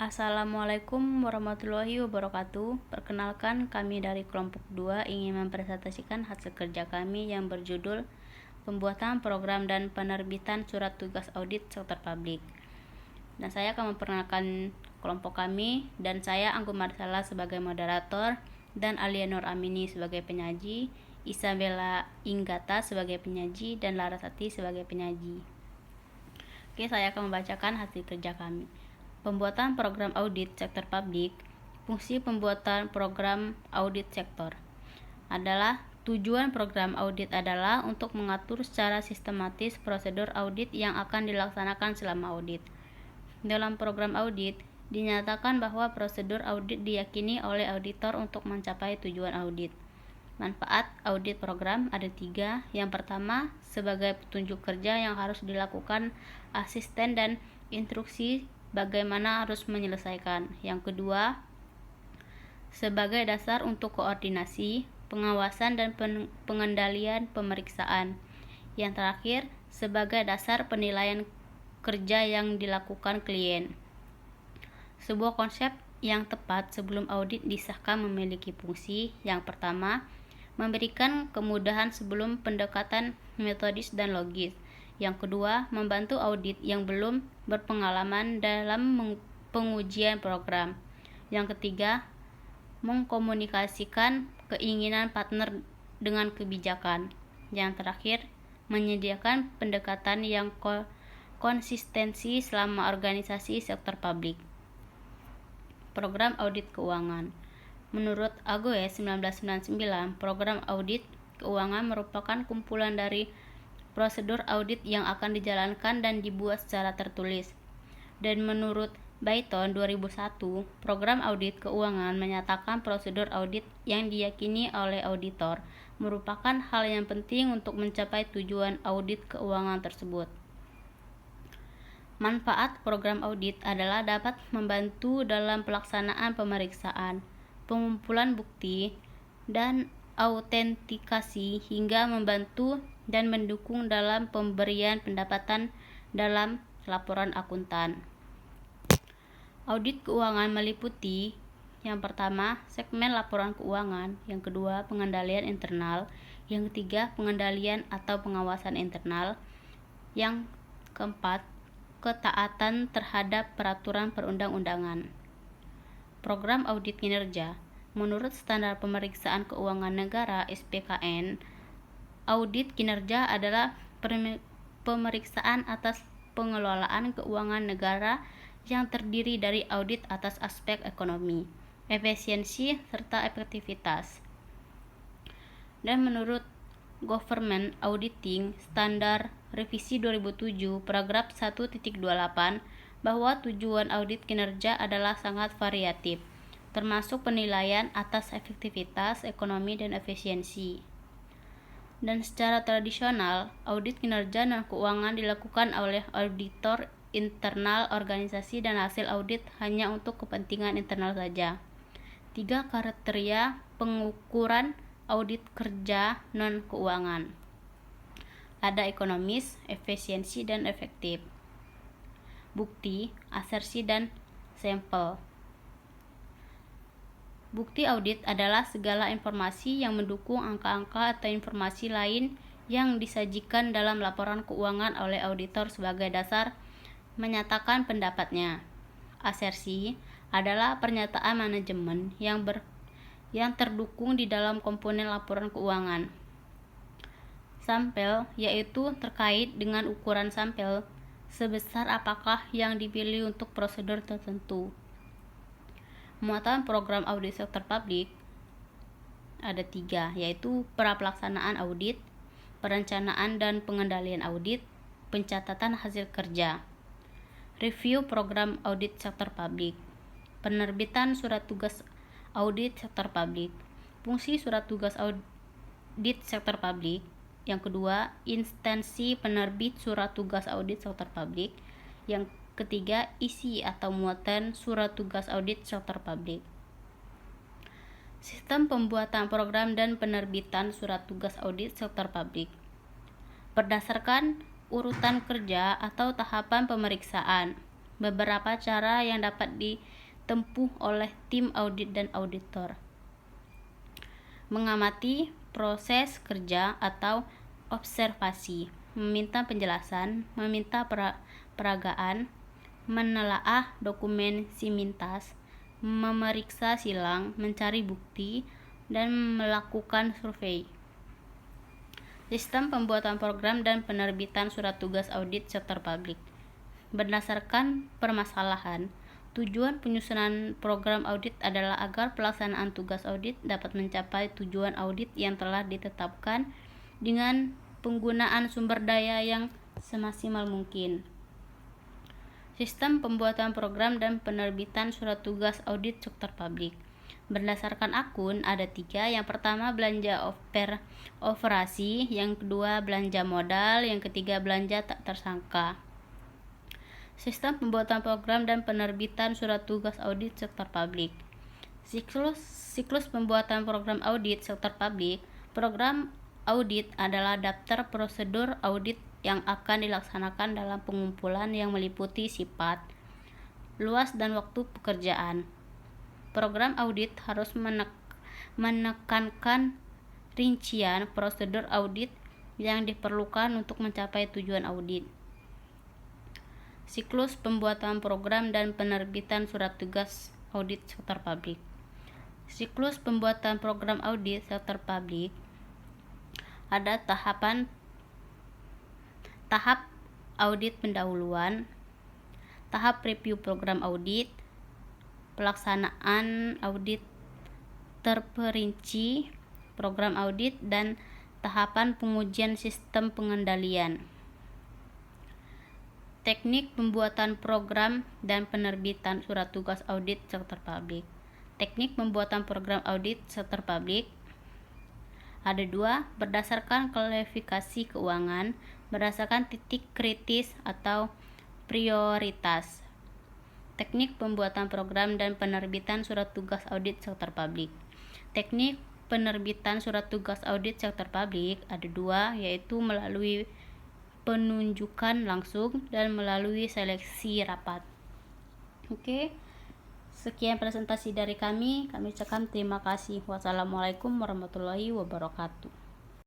Assalamualaikum warahmatullahi wabarakatuh. Perkenalkan, kami dari kelompok 2 ingin mempresentasikan hasil kerja kami yang berjudul Pembuatan Program dan Penerbitan Surat Tugas Audit Sektor Publik. Dan saya akan memperkenalkan kelompok kami, dan saya Anggun Marsala sebagai moderator, dan Alianor Amini sebagai penyaji, Isabella Inggata sebagai penyaji, dan Larasati sebagai penyaji. Oke, saya akan membacakan hasil kerja kami. Pembuatan program audit sektor publik. Fungsi pembuatan program audit sektor adalah tujuan program audit adalah untuk mengatur secara sistematis prosedur audit yang akan dilaksanakan selama audit. Dalam program audit, dinyatakan bahwa prosedur audit diyakini oleh auditor untuk mencapai tujuan audit. Manfaat audit program ada 3. Yang pertama, sebagai petunjuk kerja yang harus dilakukan asisten dan instruksi bagaimana harus menyelesaikan. Yang kedua, sebagai dasar untuk koordinasi, pengawasan dan pengendalian pemeriksaan. Yang terakhir, sebagai dasar penilaian kerja yang dilakukan klien. Sebuah konsep yang tepat sebelum audit disahkan memiliki fungsi. Yang pertama, memberikan kemudahan sebelum pendekatan metodis dan logis. Yang kedua, membantu audit yang belum berpengalaman dalam pengujian program. Yang ketiga, mengkomunikasikan keinginan partner dengan kebijakan. Yang terakhir, menyediakan pendekatan yang konsistensi selama organisasi sektor publik. Program audit keuangan. Menurut AGOS 1999, program audit keuangan merupakan kumpulan dari prosedur audit yang akan dijalankan dan dibuat secara tertulis. Dan menurut Bayton 2001, program audit keuangan menyatakan prosedur audit yang diyakini oleh auditor merupakan hal yang penting untuk mencapai tujuan audit keuangan tersebut. Manfaat program audit adalah dapat membantu dalam pelaksanaan pemeriksaan, pengumpulan bukti, dan autentikasi hingga membantu dan mendukung dalam pemberian pendapatan dalam laporan akuntan. Audit keuangan meliputi yang pertama, segmen laporan keuangan, yang kedua, pengendalian internal, yang ketiga, pengendalian atau pengawasan internal, yang keempat, ketaatan terhadap peraturan perundang-undangan. Program audit kinerja. Menurut Standar Pemeriksaan Keuangan Negara (SPKN), audit kinerja adalah pemeriksaan atas pengelolaan keuangan negara yang terdiri dari audit atas aspek ekonomi, efisiensi, serta efektivitas. Dan menurut Government Auditing Standard Revisi 2007, paragraf 1.28, bahwa tujuan audit kinerja adalah sangat variatif, termasuk penilaian atas efektivitas, ekonomi, dan efisiensi. Dan secara tradisional, audit kinerja dan keuangan dilakukan oleh auditor internal organisasi dan hasil audit hanya untuk kepentingan internal saja. 3 kriteria pengukuran audit kerja non-keuangan. Ada ekonomis, efisiensi, dan efektif. Bukti, asersi, dan sampel. Bukti audit adalah segala informasi yang mendukung angka-angka atau informasi lain yang disajikan dalam laporan keuangan oleh auditor sebagai dasar menyatakan pendapatnya. Asersi adalah pernyataan manajemen yang terdukung di dalam komponen laporan keuangan. Sampel yaitu terkait dengan ukuran sampel, sebesar apakah yang dipilih untuk prosedur tertentu. Muatan program audit sektor publik ada 3, yaitu pelaksanaan audit, perencanaan dan pengendalian audit, pencatatan hasil kerja. Review program audit sektor publik. Penerbitan surat tugas audit sektor publik. Fungsi surat tugas audit sektor publik. Yang kedua, instansi penerbit surat tugas audit sektor publik. Yang ketiga, isi atau muatan surat tugas audit sektor publik. Sistem pembuatan program dan penerbitan surat tugas audit sektor publik. Berdasarkan urutan kerja atau tahapan pemeriksaan. Beberapa cara yang dapat ditempuh oleh tim audit dan auditor. Mengamati proses kerja atau observasi, meminta penjelasan, meminta peragaan, menelaah dokumen simintas, memeriksa silang, mencari bukti, dan melakukan survei. Sistem pembuatan program dan penerbitan surat tugas audit sektor publik. Berdasarkan permasalahan, tujuan penyusunan program audit adalah agar pelaksanaan tugas audit dapat mencapai tujuan audit yang telah ditetapkan dengan penggunaan sumber daya yang semaksimal mungkin. Sistem pembuatan program dan penerbitan surat tugas audit sektor publik. Berdasarkan akun ada 3. Yang pertama belanja operasi, yang kedua belanja modal, yang ketiga belanja tak tersangka. Sistem pembuatan program dan penerbitan surat tugas audit sektor publik. Siklus pembuatan program audit sektor publik. Program audit adalah daftar prosedur audit yang akan dilaksanakan dalam pengumpulan yang meliputi sifat, luas, dan waktu pekerjaan. Program audit harus menekankan rincian prosedur audit yang diperlukan untuk mencapai tujuan audit. Siklus pembuatan program dan penerbitan surat tugas audit sektor publik. Siklus pembuatan program audit sektor publik ada tahap audit pendahuluan, tahap review program audit, pelaksanaan audit terperinci program audit, dan tahapan pengujian sistem pengendalian. Teknik pembuatan program dan penerbitan surat tugas audit sektor publik. Teknik pembuatan program audit sektor publik ada 2, berdasarkan kualifikasi keuangan, berdasarkan titik kritis atau prioritas. Teknik pembuatan program dan penerbitan surat tugas audit sektor publik. Teknik penerbitan surat tugas audit sektor publik ada 2, yaitu melalui penunjukan langsung dan melalui seleksi rapat. Oke. Sekian presentasi dari kami ucapkan terima kasih. Wassalamualaikum warahmatullahi wabarakatuh.